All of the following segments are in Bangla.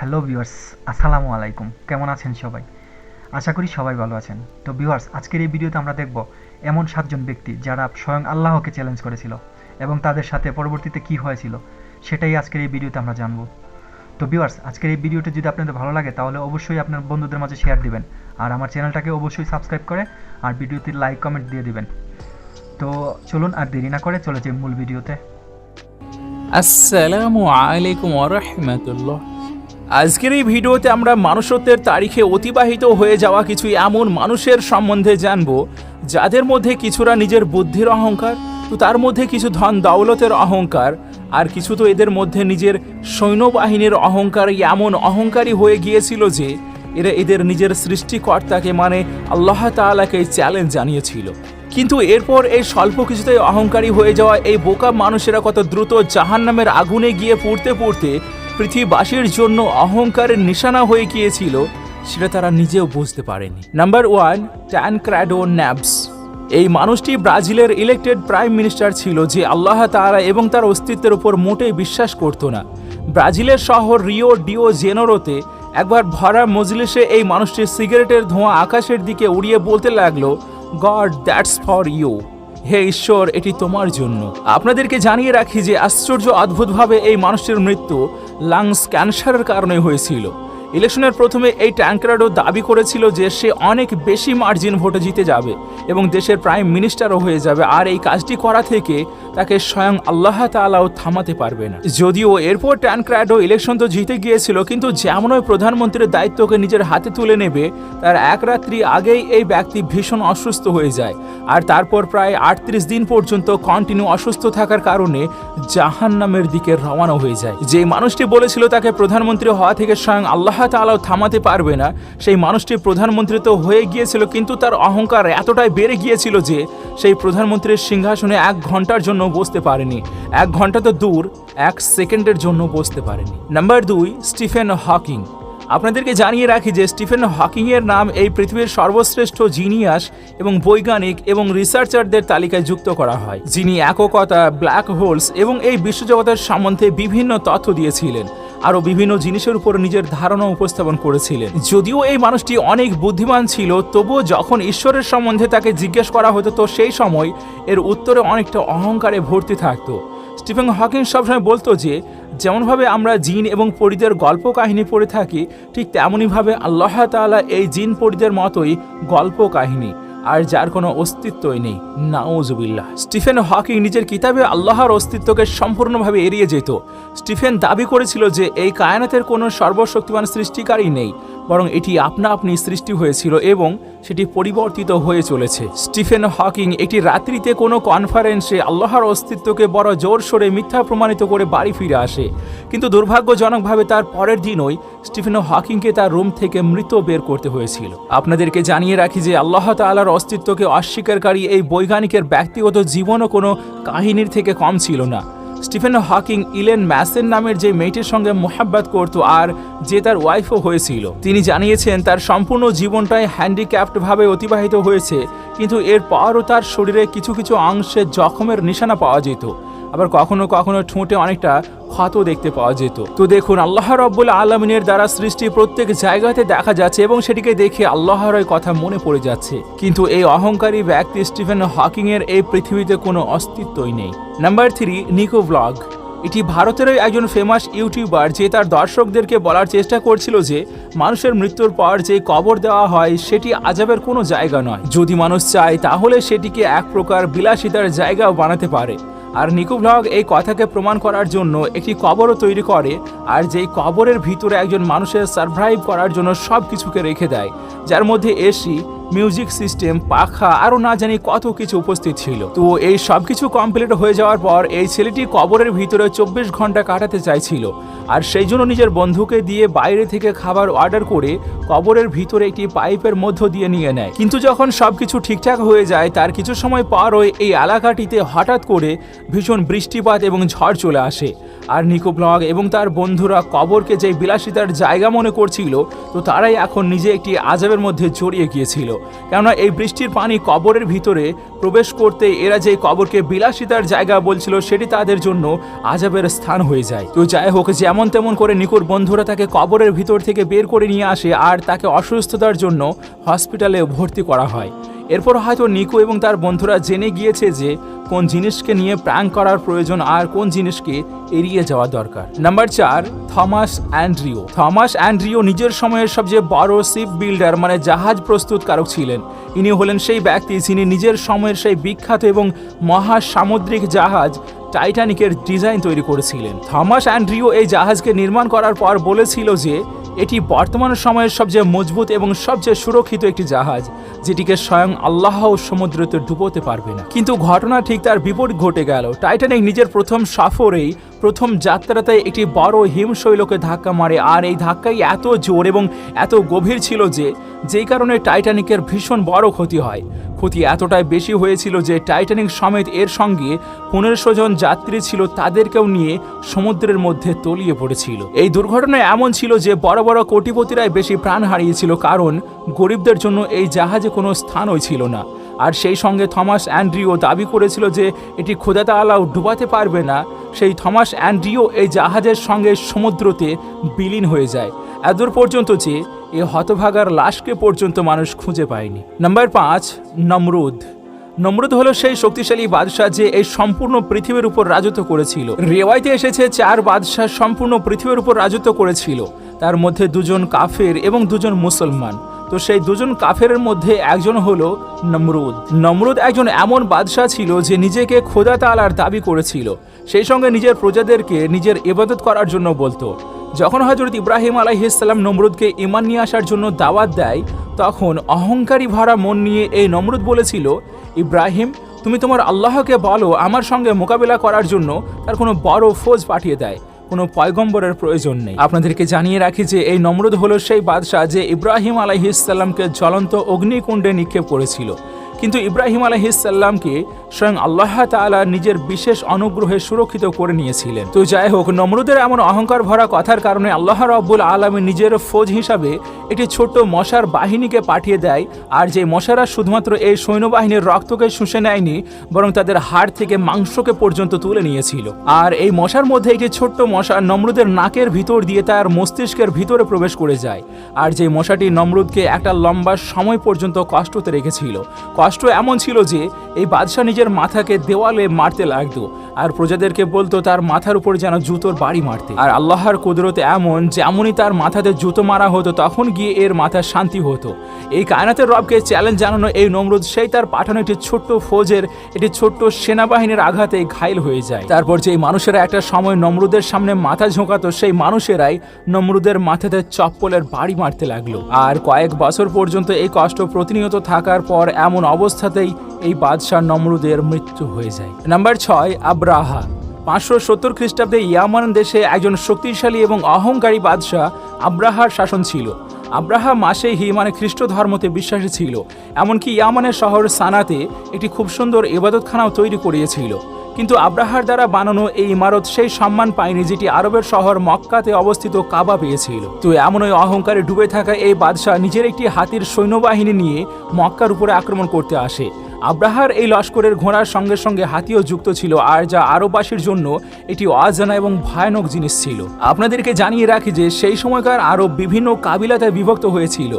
হ্যালো ভিউয়ার্স, আসসালামু আলাইকুম। কেমন আছেন সবাই? আশা করি সবাই ভালো আছেন। তো ভিউয়ার্স, আজকের এই ভিডিওতে আমরা দেখব এমন 7জন ব্যক্তি যারা স্বয়ং আল্লাহকে চ্যালেঞ্জ করেছিল এবং তাদের সাথে পরবর্তীতে কি হয়েছিল সেটাই আজকের এই ভিডিওতে আমরা জানব। তো ভিউয়ার্স, আজকের এই ভিডিওটি যদি আপনাদের ভালো লাগে তাহলে অবশ্যই আপনার বন্ধুদের মাঝে শেয়ার দিবেন, আর আমার চ্যানেলটাকে অবশ্যই সাবস্ক্রাইব করে আর ভিডিওতে লাইক কমেন্ট দিয়ে দিবেন। তো চলুন আর দেরি না করে চলে যাই মূল ভিডিওতে। আসসালামু আলাইকুম ওয়া রাহমাতুল্লাহ। আজকের এই ভিডিওতে আমরা মানুষত্বের তারিখে অতিবাহিত হয়ে যাওয়া কিছু এমন মানুষের সম্বন্ধে জানব যাদের মধ্যে কিছুরা নিজের বুদ্ধির অহংকার, তো তার মধ্যে কিছু ধন দৌলতের অহংকার, আর কিছু তো এদের মধ্যে নিজের সৈন্যবাহিনীর অহংকার এমন অহংকারী হয়ে গিয়েছিল যে এরা এদের নিজের সৃষ্টিকর্তাকে মানে আল্লাহ তাআলাকে চ্যালেঞ্জ জানিয়েছিল। কিন্তু এরপর এই স্বল্প কিছুতেই অহংকারী হয়ে যাওয়া এই বোকা মানুষেরা কত দ্রুত জাহান্নামের আগুনে গিয়ে পুড়তে পুড়তে পৃথিবীবাসীর জন্য অহংকারের নিশানা হয়ে গিয়েছিল সেটা তারা নিজেও বুঝতে পারেনি। নাম্বার 1, ট্যানক্রেডো ন্যাবস। এই মানুষটি ব্রাজিলের ইলেক্টেড প্রাইম মিনিস্টার ছিল যে আল্লাহ তাআলা এবং তার অস্তিত্বের উপর মোটেই বিশ্বাস করত না। ব্রাজিলের শহর রিও ডিও জেনেরোতে একবার ভরা মজলিসে এই মানুষটি সিগারেটের ধোঁয়া আকাশের দিকে উড়িয়ে বলতে লাগলো, গড, দ্যাটস ফর ইউ। হে ঈশ্বর, এটি তোমার জন্য। আপনাদেরকে জানিয়ে রাখি যে আশ্চর্য অদ্ভুতভাবে এই মানুষটির মৃত্যু লাংস ক্যান্সারের কারণে হয়েছিল। ইলেকশনের প্রথমে এই ট্যানক্রেডো দাবি করেছিল যে সে অনেক বেশি মার্জিন ভোটে জিতে যাবে এবং দেশের প্রাইম মিনিস্টারও হয়ে যাবে, আর এই কাজটি করা থেকে তাকে স্বয়ং আল্লাহ তাআলাও থামাতে পারবে না। যদিও এরপর ট্যানক্রেডো ইলেকশন তো জিতে গিয়েছিল, কিন্তু যেমনই প্রধানমন্ত্রীর দায়িত্বকে নিজের হাতে তুলে নেবে তার এক রাত্রি আগেই এই ব্যক্তি ভীষণ অসুস্থ হয়ে যায়, আর তারপর প্রায় 38 দিন পর্যন্ত কন্টিনিউ অসুস্থ থাকার কারণে জাহান্নামের দিকে রওনা হয়ে যায়। যে মানুষটি বলেছিল তাকে প্রধানমন্ত্রী হওয়া থেকে স্বয়ং আল্লাহ তাআলাও থামাতে পারবে না, সেই মানুষটি প্রধানমন্ত্রী তো হয়ে গিয়েছিল, কিন্তু তার অহংকার এতটাই বেড়ে গিয়েছিল যে সেই প্রধানমন্ত্রীর সিংহাসনে 1 ঘন্টার জন্য বসতে পারেনি। 1 ঘন্টা তো দূর, 1 সেকেন্ডের জন্য বসতে পারেনি। Number 2, Stephen Hawking. আপনাদেরকে জানিয়ে রাখি যে স্টিফেন হকিং এর নাম এই পৃথিবীর সর্বশ্রেষ্ঠ জিনিয়াস এবং বৈজ্ঞানিক এবং রিসার্চারদের তালিকায় যুক্ত করা হয়, যিনি এককতা, ব্ল্যাক হোলস এবং এই বিশ্বজগতের সম্বন্ধে বিভিন্ন তথ্য দিয়েছিলেন, আরও বিভিন্ন জিনিসের উপর নিজের ধারণা উপস্থাপন করেছিলেন। যদিও এই মানুষটি অনেক বুদ্ধিমান ছিল, তবুও যখন ঈশ্বরের সম্বন্ধে তাকে জিজ্ঞেস করা হতো তো সেই সময় এর উত্তরে অনেকটা অহংকারে ভর্তি থাকতো। স্টিফেন হকিং সবসময় বলতো যে যেমনভাবে আমরা জিন এবং পরীদের গল্প কাহিনী পড়ে থাকি, ঠিক তেমনইভাবে আল্লাহ তাআলা এই জিন পরীদের মতোই গল্প কাহিনী, আর যার কোনো অস্তিত্বই নেই। নাউজুবিল্লাহ। স্টিফেন হকিং নিজের কিতাবে আল্লাহর অস্তিত্বকে সম্পূর্ণভাবে এড়িয়ে যেত। স্টিফেন দাবি করেছিল যে এই কায়নাতের কোনো সর্বশক্তিমান সৃষ্টিকারী নেই, বরং এটি আপনা আপনি সৃষ্টি হয়েছিল এবং সেটি পরিবর্তিত হয়ে চলেছে। স্টিফেন হকিং একটি রাত্রিতে কোনো কনফারেন্সে আল্লাহর অস্তিত্বকে বড় জোর সোরে মিথ্যা প্রমাণিত করে বাড়ি ফিরে আসে, কিন্তু দুর্ভাগ্যজনকভাবে তার পরের দিনই স্টিফেন হকিংকে তার রুম থেকে মৃত বের করতে হয়েছিল। আপনাদেরকে জানিয়ে রাখি যে আল্লাহ তাআলার অস্তিত্বকে অস্বীকারী এই বৈজ্ঞানিকের ব্যক্তিগত জীবনও কোনো কাহিনীর থেকে কম ছিল না। স্টিফেন হকিং ইলেন ম্যাসেন নামের যে মেয়েটির সঙ্গে মোহাব্বত করত আর যে তার ওয়াইফও হয়েছিল, তিনি জানিয়েছেন তার সম্পূর্ণ জীবনটাই হ্যান্ডিক্যাপ্ট ভাবে অতিবাহিত হয়েছে, কিন্তু এরপরও তার শরীরে কিছু কিছু অংশে জখমের নিশানা পাওয়া যেত, আবার কখনো কখনো ঠোঁটে অনেকটা ক্ষত দেখতে পাওয়া যেত। তো দেখুন, আল্লাহ রাব্বুল আলামিনের দ্বারা সৃষ্টি প্রত্যেক জায়গাতে দেখা যাচ্ছে এবং সেটিকে দেখে আল্লাহর কথা মনে পড়ে যাচ্ছে, কিন্তু এই অহংকারী ব্যক্তি স্টিফেন হকিং এর এই পৃথিবীতে কোনো অস্তিত্বই নেই। নাম্বার 3, নিকো ব্লগ। এটি ভারতেরই একজন ফেমাস ইউটিউবার যে তার দর্শকদেরকে বলার চেষ্টা করছিল যে মানুষের মৃত্যুর পর যে কবর দেওয়া হয় সেটি আযাবের কোনো জায়গা নয়, যদি মানুষ চায় তাহলে সেটিকে এক প্রকার বিলাসিতার জায়গাও বানাতে পারে। আর নিকো ব্লগ এই কথাকে প্রমাণ করার জন্য একটি কবরও তৈরি করে, আর যেই কবরের ভিতরে একজন মানুষের সারভাইভ করার জন্য সব কিছুকে রেখে দেয়, যার মধ্যে এসি, মিউজিক সিস্টেম, পাখা, আরও না জানি কত কিছু উপস্থিত ছিল। তো এই সব কিছু কমপ্লিট হয়ে যাওয়ার পর এই ছেলেটি কবরের ভিতরে 24 ঘন্টা কাটাতে চাইছিল, আর সেই জন্য নিজের বন্ধুকে দিয়ে বাইরে থেকে খাবার অর্ডার করে কবরের ভিতরে একটি পাইপের মধ্য দিয়ে নিয়ে নেয়। কিন্তু যখন সব কিছু ঠিকঠাক হয়ে যায় তার কিছু সময় পরই এই এলাকাটিতে হঠাৎ করে ভীষণ বৃষ্টিপাত এবং ঝড় চলে আসে, আর নিকো ব্লগ এবং তার বন্ধুরা কবরকে যে বিলাসিতার জায়গা মনে করছিল, তো তারাই এখন নিজে একটি আযাবের মধ্যে জড়িয়ে গিয়েছিল। কেননা এই বৃষ্টির পানি কবরের ভিতরে প্রবেশ করতে এরা যে কবরকে বিলাসিতার জায়গা বলছিল, সেটি তাদের জন্য আযাবের স্থান হয়ে যায়। তো যাই হোক, যেমন তেমন করে নিকোর বন্ধুরা তাকে কবরের ভিতর থেকে বের করে নিয়ে আসে আর তাকে অসুস্থতার জন্য হসপিটালে ভর্তি করা হয়। এরপর হয়তো নিকো এবং তার বন্ধুরা জেনে গিয়েছে যে কোন জিনিসকে নিয়ে প্র্যাঙ্ক করার প্রয়োজন আর কোন জিনিসকে এড়িয়ে যাওয়া দরকার। Number 4, Thomas Andrew. Thomas Andrew নিজের সময়ের সবচেয়ে বড় শিপ বিল্ডার মানে জাহাজ প্রস্তুতকারক ছিলেন। ইনি হলেন সেই ব্যক্তি যিনি নিজের সময়ের সেই বিখ্যাত এবং মহাসামুদ্রিক জাহাজ টাইটানিকের ডিজাইন তৈরি করেছিলেন। থমাস অ্যান্ড্রিও এই জাহাজকে নির্মাণ করার পর বলেছিল যে এটি বর্তমান সময়ের সবচেয়ে মজবুত এবং সবচেয়ে সুরক্ষিত একটি জাহাজ, যেটিকে স্বয়ং আল্লাহ সমুদ্রতে ডুবোতে পারবে না। কিন্তু ঘটনা ঠিক তার বিপরীত ঘটে গেল। টাইটানিক নিজের প্রথম সফরেই প্রথম যাত্রাতে একটি বড় হিমশৈলকে ধাক্কা মারে, আর এই ধাক্কাই এত জোর এবং এত গভীর ছিল যে যেই কারণে টাইটানিকের ভীষণ বড় ক্ষতি হয়। ক্ষতি এতটাই বেশি হয়েছিল যে টাইটানিক সমেত এর সঙ্গে 1500 জন যাত্রী ছিল, তাদেরকেও নিয়ে সমুদ্রের মধ্যে তলিয়ে পড়েছিল। এই দুর্ঘটনা এমন ছিল যে বড় বড় কোটিপতিরাই বেশি প্রাণ হারিয়েছিল, কারণ গরিবদের জন্য এই জাহাজে কোনো স্থানই ছিল না। আর সেই সঙ্গে থমাস অ্যান্ড্রিও দাবি করেছিল যে এটি খোদা তাআলাও ডুবাতে পারবে না। সেই থমাস অ্যান্ড্রিও এই জাহাজের সঙ্গে সমুদ্রতে বিলীন হয়ে যায়, এদূর পর্যন্ত যে এই হতভাগার লাশকে পর্যন্ত মানুষ খুঁজে পায়নি। নাম্বার 5, নমরুদ। নমরুদ হলো সেই শক্তিশালী বাদশাহ যে এই সম্পূর্ণ পৃথিবীর উপর রাজত্ব করেছিল। রেওয়ায়তে এসেছে 4 বাদশাহ সম্পূর্ণ পৃথিবীর উপর রাজত্ব করেছিল, তার মধ্যে 2 জন কাফের এবং 2 জন মুসলমান। তো সেই 2 জন কাফেরের মধ্যে একজন হলো নমরুদ। নমরুদ একজন এমন বাদশাহ ছিল যে নিজেকে খোদা তাআলার দাবি করেছিল, সেই সঙ্গে নিজের প্রজাদেরকে নিজের ইবাদত করার জন্য বলতো। যখন হযরত ইব্রাহিম আলাইহিস সালাম নমরুদকে ঈমান নিয়ে আসার জন্য দাওয়াত দেয়, তখন অহংকারী ভরা মন নিয়ে এই নমরুদ বলেছিল, ইব্রাহিম, তুমি তোমার আল্লাহকে বলো আমার সঙ্গে মোকাবিলা করার জন্য তার কোনো বড় ফৌজ পাঠিয়ে দেয়, কোনো পয়গম্বরের প্রয়োজন নেই। আপনাদেরকে জানিয়ে রাখি যে এই নমরুদ হলো সেই বাদশাহ যে ইব্রাহিম আলাইহিস সালামকে জ্বলন্ত অগ্নিকুণ্ডে নিক্ষেপ করেছিল। কিন্তু ইব্রাহিম আলাইহিস সালামকে স্বয়ং আল্লাহ তাআলা নিজের বিশেষ অনুগ্রহে সুরক্ষিত করে নিয়েছিলেন। তো যাই হোক, নমরুদের এমন অহংকার ভরা কথার কারণে আল্লাহ রাব্বুল আলামিন নিজের ফৌজ হিসাবে একটি ছোট্ট মশার বাহিনীকে পাঠিয়ে দেয়, আর যে মশারা শুধুমাত্র এই সৈন্যবাহিনীর রক্তকে শুষে নেয়নি, বরং তাদের হাড় থেকে মাংসকে পর্যন্ত তুলে নিয়েছিল। আর এই মশার মধ্যে একটি ছোট্ট মশা নমরুদের নাকের ভিতর দিয়ে তার মস্তিষ্কের ভিতরে প্রবেশ করে যায়, আর যে মশাটি নমরুদকে একটা লম্বা সময় পর্যন্ত কষ্টতে রেখেছিল। কষ্ট এমন ছিল যে এই বাদশাহ নিজের মাথাকে দেওয়ালে মারতে লাগতো, আর প্রজাদেরকে বলতো তার মাথার উপর যেন জুতোর বাড়ি মারতে। আর আল্লাহর কুদরত এমন, যেমনই তার মাথাতে জুতো মারা হতো তখন গিয়ে এর মাথা শান্তি হতো। এই কায়নাতের রবকে চ্যালেঞ্জ জানানো এই নমরুদ সেই তার পাঠানো একটি ছোট্ট ফৌজের একটি ছোট্ট সেনাবাহিনীর আঘাতে ঘায়েল হয়ে যায়। তারপর যে মানুষেরা একটা সময় নমরুদের সামনে মাথা ঝোঁকাতো, সেই মানুষেরাই নমরুদের মাথাতে চপ্পলের বাড়ি মারতে লাগলো। আর কয়েক বছর পর্যন্ত এই কষ্ট প্রতিনিয়ত থাকার পর এমন অবস্থাতেই এই বাদশাহ নমরুদের মৃত্যু হয়ে যায়। নাম্বার 6, আব্রাহা। 570 খ্রিস্টাব্দে ইয়ামান দেশে একজন শক্তিশালী এবং অহংকারী বাদশাহ আব্রাহার শাসন ছিল। আব্রাহা মাসেহি মানে খ্রিস্ট ধর্মতে বিশ্বাসী ছিল, এমনকি ইয়ামানের শহর সানাতে একটি খুব সুন্দর ইবাদতখানাও তৈরি করিয়েছিল। কিন্তু আব্রাহার দ্বারা বানানো এই ইমারত সেই সম্মান পায়নি যেটি আরবের শহর মক্কাতে অবস্থিত কাবা পেয়েছিল। তো এমনই অহংকারে ডুবে থাকা এই বাদশাহ নিজের একটি হাতির সৈন্যবাহিনী নিয়ে মক্কার উপরে আক্রমণ করতে আসে। আব্রাহার এই লস্করের ঘোড়ার সঙ্গে সঙ্গে হাতিও যুক্ত ছিল, আর যা আরববাসীর জন্য এটি অজানা এবং ভয়ানক জিনিস ছিল। আপনাদেরকে জানিয়ে রাখি যে সেই সময়কার আরব বিভিন্ন কাবিলাতে বিভক্ত হয়েছিল,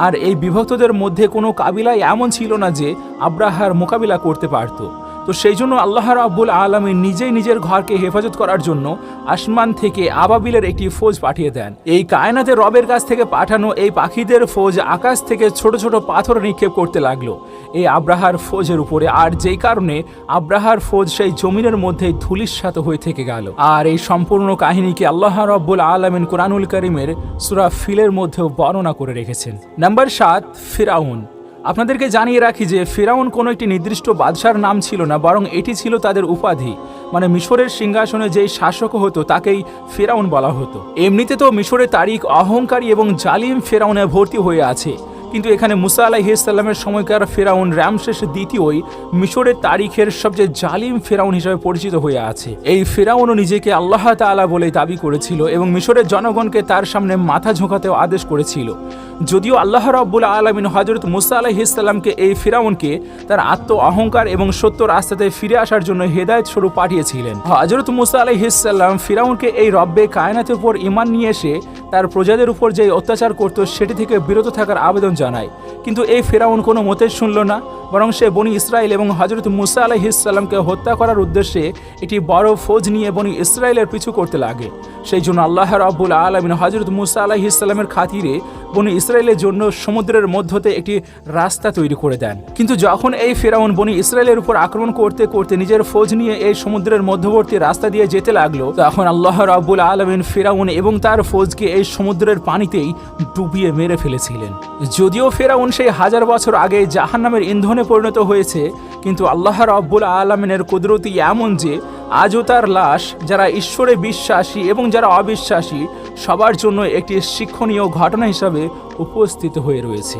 আর এই বিভক্তদের মধ্যে কোনো কাবিলাই এমন ছিল না যে আব্রাহার মোকাবিলা করতে পারত। তো সেই জন্য আল্লাহ রাব্বুল আলামিন নিজেই নিজের ঘরকে হেফাজত করার জন্য আসমান থেকে আবাবিলের একটি ফৌজ পাঠিয়ে দেন। এই কায়নাতে রবের কাছ থেকে পাঠানো এই পাখিদের ফৌজ আকাশ থেকে ছোট ছোট পাথর নিক্ষেপ করতে লাগলো এই আব্রাহার ফৌজের উপরে, আর যেই কারণে আব্রাহার ফৌজ সেই জমিনের মধ্যে ধূলিসাৎ হয়ে থেকে গেল। আর এই সম্পূর্ণ কাহিনীকে আল্লাহ রাব্বুল আলামিন কুরআনুল কারীমের সূরা ফিলের মধ্যেও বর্ণনা করে রেখেছেন। নাম্বার 7, ফিরাউন। আপনাদেরকে জানিয়ে রাখি যে ফিরাউন কোনো একটি নির্দিষ্ট বাদশার নাম ছিল না, বরং এটি ছিল তাদের উপাধি। মানে মিশরের সিংহাসনে যেই শাসক হতো তাকেই ফিরাউন বলা হতো। এমনিতে তো মিশরের তারিখ অহংকারী এবং জালিম ফিরাউনে ভর্তি হয়ে আছে, কিন্তু এখানে মুসা আলাইহিস সালামের সময়কার ফেরাউন রামশেষ দ্বিতীয়ই মিশরের তারিখের সবচেয়ে জালিম ফেরাউন হিসেবে পরিচিত হয়ে আছে। এই ফেরাউনও নিজেকে আল্লাহ তাআলা বলে দাবি করেছিল এবং মিশরের জনগণকে তার সামনে মাথা ঝোঁকাতেও আদেশ করেছিল। যদিও আল্লাহ রাব্বুল আলামিন হযরত মুসা আলাইহিস সালামকে এই ফেরাউনকে তার আত্ম অহংকার এবং সত্য রাস্তাতে ফিরে আসার জন্য হেদায়েত স্বরূপ পাঠিয়েছিলেন। হযরত মুসা আলাইহিস সালাম ফিরাউনকে এই রব্বে কায়নাতের উপর ঈমান নিয়ে এসে তার প্রজাদের উপর যে অত্যাচার করত সেটি থেকে বিরত থাকার আবেদন জানায়, কিন্তু এই ফেরাউন কোনো মতে শুনল না, বরং সে বনি ইসরায়েল এবং হযরত মুসা আলাইহিস সালামকে হত্যা করার উদ্দেশ্যে একটি বড় ফৌজ নিয়ে বনি ইসরায়েলের পিছু করতে লাগে। সেই জন্য আল্লাহ রাব্বুল আলামিন হযরত মুসা আলাইহিস সালামের খাতিরে বনি ইসরায়েলের জন্য সমুদ্রের মধ্যতে একটি রাস্তা তৈরি করে দেন। কিন্তু যখন এই ফেরাউন বনি ইসরায়েলের উপর আক্রমণ করতে করতে নিজের ফৌজ নিয়ে এই সমুদ্রের মধ্যবর্তী রাস্তা দিয়ে যেতে লাগলো, তখন আল্লাহ রাব্বুল আলামিন ফেরাউন এবং তার ফৌজকে এই সমুদ্রের পানিতেই ডুবিয়ে মেরে ফেলেছিলেন। যদিও ফেরাউন সেই 1000 বছর আগে জাহান্নামের ইন্ধনে পরিণত হয়েছে, কিন্তু আল্লাহ রাব্বুল আলামিনের কুদরতি এমন যে আজও তার লাশ যারা ঈশ্বরে বিশ্বাসী এবং যারা অবিশ্বাসী সবার জন্য একটি শিক্ষণীয় ঘটনা হিসাবে উপস্থিত হয়ে রয়েছে।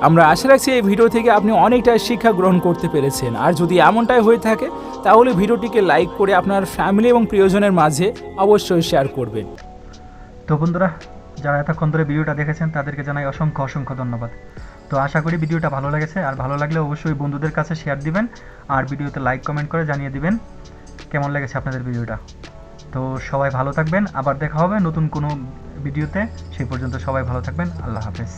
আমরা আশা রাখছি এই ভিডিও থেকে আপনি অনেকটাই শিক্ষা গ্রহণ করতে পেরেছেন, আর যদি এমনটাই হয়ে থাকে তাহলে ভিডিওটিকে লাইক করে আপনার ফ্যামিলি এবং প্রিয়জনের মাঝে অবশ্যই শেয়ার করবেন। তো বন্ধুরা, যারা এতক্ষণ ধরে ভিডিওটা দেখেছেন তাদেরকে জানাই অসংখ্য অসংখ্য ধন্যবাদ। তো আশা করি ভিডিওটা ভালো লেগেছে, আর ভালো লাগলে অবশ্যই বন্ধুদের কাছে শেয়ার দিবেন, আর ভিডিওতে লাইক কমেন্ট করে জানিয়ে দিবেন কেমন লেগেছে আপনাদের ভিডিওটা। তো সবাই ভালো থাকবেন, আবার দেখা হবে নতুন কোনো ভিডিওতে। সেই পর্যন্ত সবাই ভালো থাকবেন। আল্লাহ হাফেজ।